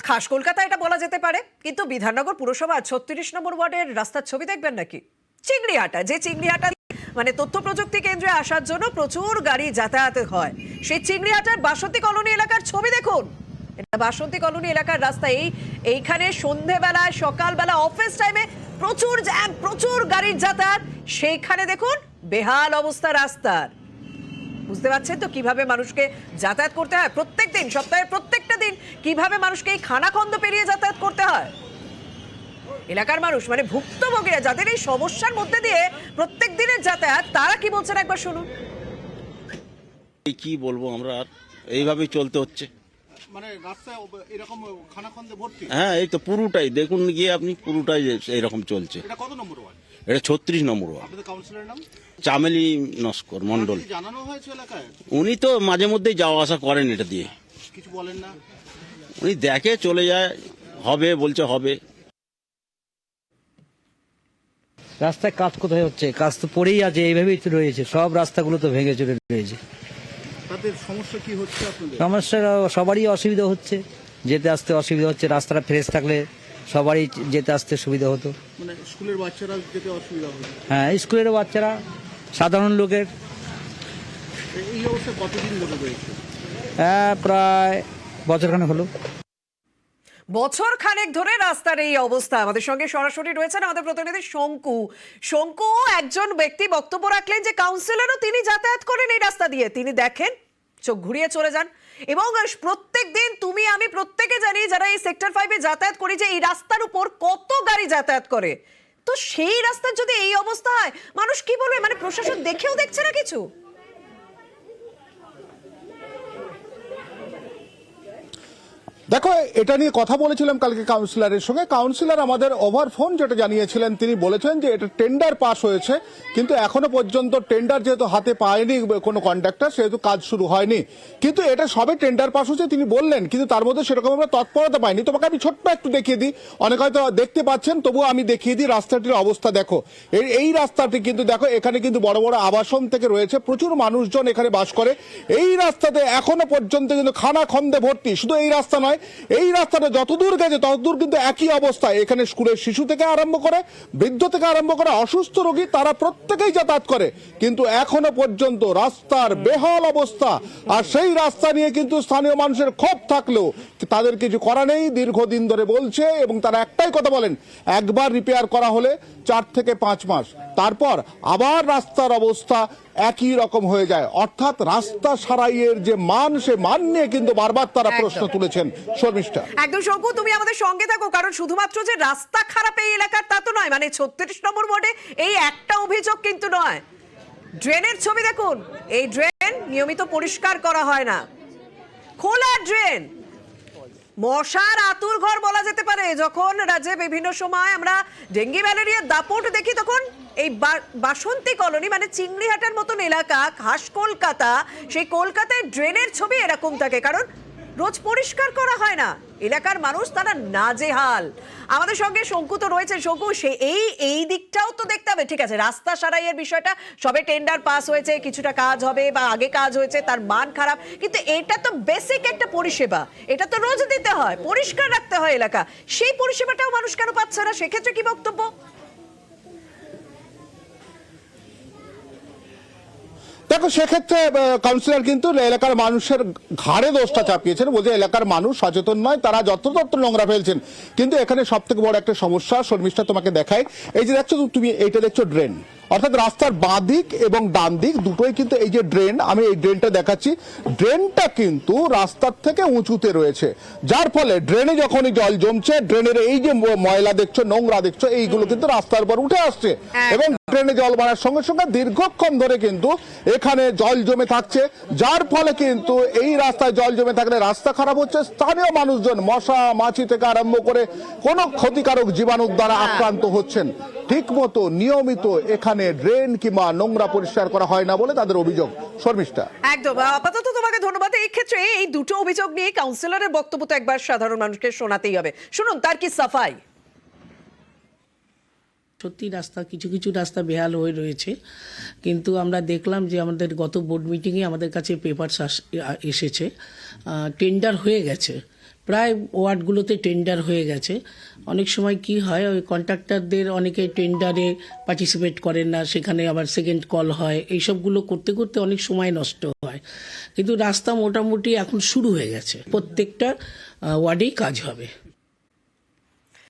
খাস কলকাতা এটা বলা যেতে পারে, কিন্তু বিধাননগর পুরসভা 36 নম্বর ওয়ার্ডের রাস্তার ছবি দেখবেন নাকি? চিংড়িহাটা, যে চিংড়িহাটা মানে তথ্য প্রযুক্তি কেন্দ্রে আসার জন্য প্রচুর গাড়ি যাতায়াত হয়, সেই চিংড়িহাটার বাসন্তী কলোনি এলাকার ছবি দেখুন। এটা বাসন্তী কলোনি এলাকার রাস্তা। এইখানে সন্ধেবেলায়, সকালবেলা, অফিস টাইমে প্রচুর জ্যাম, প্রচুর গাড়ির যাতায়াত। সেইখানে দেখুন বেহাল অবস্থা রাস্তার। বুঝতে পারছেন তো কিভাবে মানুষকে যাতায়াত করতে হয় প্রত্যেক দিন, সপ্তাহের প্রত্যেকটা দিন কিভাবে মানুষকে এই খানাখন্দ পেরিয়ে যাতায়াত করতে হয়। এলাকার মানুষ মানে ভুক্তভোগীরা, যাদের এই সমস্যার মধ্যে দিয়ে প্রত্যেক দিনের যাতায়াত, তারা কি বলছেন একবার শুনুন। কি বলবো, আমরা আর এইভাবেই চলতে হচ্ছে। মানে রাস্তায় এরকম খানাখন্দে ভর্তি। হ্যাঁ, এই তো পুরোটাই দেখুন গিয়ে আপনি, পুরোটাই এইরকম চলছে। এটা কত নম্বর ওয়ার্ড? এটা 36 নম্বর ওয়ার্ড। আপনাদের কাউন্সিলরের নাম? চামেলি নস্কর মন্ডল। জানানো হয়েছে এলাকায়? উনি তো মাঝে মধ্যেই যাওয়া আসা করেন এটা দিয়ে। কিছু বলেন না? উনি দেখে চলে যায়, হবে বলছে হবে। রাস্তায় কাজ কোথায় হচ্ছে? কাজ তো পড়েই আছে, এইভাবেই তো রয়েছে, সব রাস্তাগুলো তো ভেঙে চলে রয়েছে। তাদের সমস্যা কি হচ্ছে আপনাদের? সমস্যা সবারই অসুবিধা হচ্ছে, যেতে আসতে অসুবিধা হচ্ছে। রাস্তাটা ফ্রেশ থাকলে সবারই যেতে আসতে সুবিধা হতো। মানে স্কুলের বাচ্চারা যেতে অসুবিধা হয়? হ্যাঁ, স্কুলের বাচ্চারা, সাধারণ লোকের। এই অবস্থা কতদিন ধরে রয়েছে? হ্যাঁ, প্রায় বছরখানেক হলো। বছর খানেক ধরে রাস্তার এই অবস্থা। আমাদের সঙ্গে সরাসরি রয়েছেন আমাদের প্রতিনিধি শঙ্কু। শঙ্কু, একজন ব্যক্তি বক্তব্য রাখলেন যে কাউন্সিলরও তিনি যাতায়াত করেন এই রাস্তা দিয়ে, তিনি দেখেন, চোখ ঘুরিয়ে চলে যান। এবং প্রত্যেক দিন তুমি আমি প্রত্যেকে জানি, যারা এই সেক্টর 5-এ যাতায়াত করি, যে এই রাস্তার উপর কত গাড়ি যাতায়াত করে। তো সেই রাস্তার যদি এই অবস্থা হয়, মানুষ কি বলবে? মানে প্রশাসন দেখেও দেখছে না কিছু। দেখো, এটা নিয়ে কথা বলেছিলাম কালকে কাউন্সিলরের সঙ্গে। কাউন্সিলর আমাদের ওভার ফোন যেটা জানিয়েছিলেন, তিনি বলেছেন যে এটা টেন্ডার পাস হয়েছে, কিন্তু এখনো পর্যন্ত টেন্ডার যেহেতু হাতে পায়নি কোনো কন্ট্রাক্টর, সেহেতু কাজ শুরু হয়নি। কিন্তু এটা সবে টেন্ডার পাস হয়েছে তিনি বললেন, কিন্তু তার মধ্যে সেরকম আমরা তৎপরতা পাইনি। তোমাকে আমি ছোট্ট একটু দেখিয়ে দিই, অনেক হয়তো দেখতে পাচ্ছেন, তবুও আমি দেখিয়ে দিই রাস্তাটির অবস্থা। দেখো, এই রাস্তাটি কিন্তু দেখো, এখানে কিন্তু বড় বড় আবাসন থেকে রয়েছে, প্রচুর মানুষজন এখানে বাস করে। এই রাস্তাতে এখনো পর্যন্ত কিন্তু খানাখন্দে ভর্তি। শুধু এই রাস্তা নয়, এই রাস্তাটা যতদূর গেছে ততদূর কিন্তু একই অবস্থা। এখানে স্কুলের শিশু থেকে আরম্ভ করে, বৃদ্ধ থেকে আরম্ভ করে, অসুস্থ রোগী, তারা প্রত্যেকেই যাতায়াত করে। কিন্তু এখনো পর্যন্ত রাস্তার বেহাল অবস্থা। আর সেই রাস্তা নিয়ে কিন্তু স্থানীয় মানুষের ক্ষোভ থাকলেও তাদের কিছু করা নেই, দীর্ঘদিন ধরে বলছে। এবং তারা একটাই কথা বলেন, একবার রিপেয়ার করা হলে 4 থেকে 5 মাস, তারপর আবার রাস্তার অবস্থা একই রকম হয়ে যায়। অর্থাৎ রাস্তা সারাইয়ের যে মান, সে মান নিয়ে কিন্তু বারবার তারা প্রশ্ন তুলেছেন। শর্মিষ্ঠা, একদম শঙ্কু, তুমি আমাদের সঙ্গে থাকো, কারণ শুধুমাত্র যে রাস্তা খারাপ এই এলাকার তা তো নয়। মানে 36 নম্বর ওয়ার্ডে এই একটা অভিযোগ কিন্তু নয়। ড্রেনের ছবি দেখুন, এই ড্রেন নিয়মিত পরিষ্কার করা হয় না, খোলা ড্রেন, মশার আতুর ঘর বলা যেতে পারে। যখন রাজ্যে বিভিন্ন সময় আমরা ডেঙ্গি ম্যালেরিয়ার দাপট দেখি, তখন এই বাসন্তী কলোনি মানে চিংড়িহাটার মতন এলাকা, খাস কলকাতা, সেই কলকাতায় ড্রেনের ছবি এরকম থাকে, কারণ রোজ পরিষ্কার করা হয় না। এলাকার মানুষ তারা নাজেহাল। আমাদের সঙ্গে শঙ্কু তো রয়েছে। শঙ্কু, এই দিকটাও তো দেখতে হবে। ঠিক আছে, রাস্তা সারাইয়ের বিষয়টা, সবে টেন্ডার পাস হয়েছে, কিছুটা কাজ হবে বা আগে কাজ হয়েছে, তার মান খারাপ, কিন্তু এটা তো বেসিক একটা পরিষেবা, এটা তো রোজ দিতে হয়, পরিষ্কার রাখতে হয় এলাকা। সেই পরিষেবাটাও মানুষ কেন পাচ্ছে না? সেক্ষেত্রে কি বক্তব্য? দেখো, সেক্ষেত্রে কাউন্সিলর কিন্তু এলাকার মানুষের ঘাড়ে দোষটা চাপিয়েছেন, বলছে এলাকার মানুষ সচেতন নয়, তারা যত্রতত্র নোংরা ফেলছেন। কিন্তু এখানে সব থেকে বড় একটা সমস্যা, শর্মিষ্ঠা তোমাকে দেখায়, এই যে দেখছো তুমি, এইটা দেখছো ড্রেন, অর্থাৎ রাস্তার বাঁ দিক এবং ডান দিক দুটোই কিন্তু এই যে ড্রেন, আমি এই ড্রেনটা দেখাচ্ছি, ড্রেনটা কিন্তু রাস্তার থেকে উঁচুতে রয়েছে, যার ফলে ড্রেনে যখনই জল জমছে, ড্রেনের এই যে ময়লা দেখছো, নোংরা দেখছো, এইগুলো কিন্তু রাস্তার উপর উঠে আসছে। এবং ড্রেনে জল বাড়ার সঙ্গে সঙ্গে দীর্ঘক্ষণ ধরে কিন্তু এখানে জল জমে থাকছে, যার ফলে কিন্তু এই রাস্তায় জল জমে থাকলে রাস্তা খারাপ হচ্ছে। স্থানীয় মানুষজন মশা মাছি থেকে আরম্ভ করে কোনো ক্ষতিকারক জীবাণুর দ্বারা আক্রান্ত হচ্ছেন। ঠিক মতো নিয়মিত এখানে ড্রেন কিংবা নোংরা পরিষ্কার করা হয় না বলে তাদের অভিযোগ। শর্মিষ্ঠা, একদম। আপাতত তোমাকে ধন্যবাদ। এই ক্ষেত্রে এই দুটো অভিযোগ নিয়ে কাউন্সিলরের বক্তব্য তো একবার সাধারণ মানুষকে শোনাতেই হবে। শুনুন তার কি সাফাই। সত্যি রাস্তা, কিছু কিছু রাস্তা বেহাল হয়ে রয়েছে, কিন্তু আমরা দেখলাম যে আমাদের গত বোর্ড মিটিংয়ে আমাদের কাছে পেপারস এসেছে, টেন্ডার হয়ে গেছে, প্রায় ওয়ার্ডগুলোতে টেন্ডার হয়ে গেছে। অনেক সময় কি হয়, ওই কন্ট্রাক্টরদের অনেকে টেন্ডারে পার্টিসিপেট করেন না, সেখানে আবার সেকেন্ড কল হয়, এইসবগুলো করতে করতে অনেক সময় নষ্ট হয়। কিন্তু রাস্তা মোটামুটি এখন শুরু হয়ে গেছে, প্রত্যেকটা ওয়ার্ডেই কাজ হবে।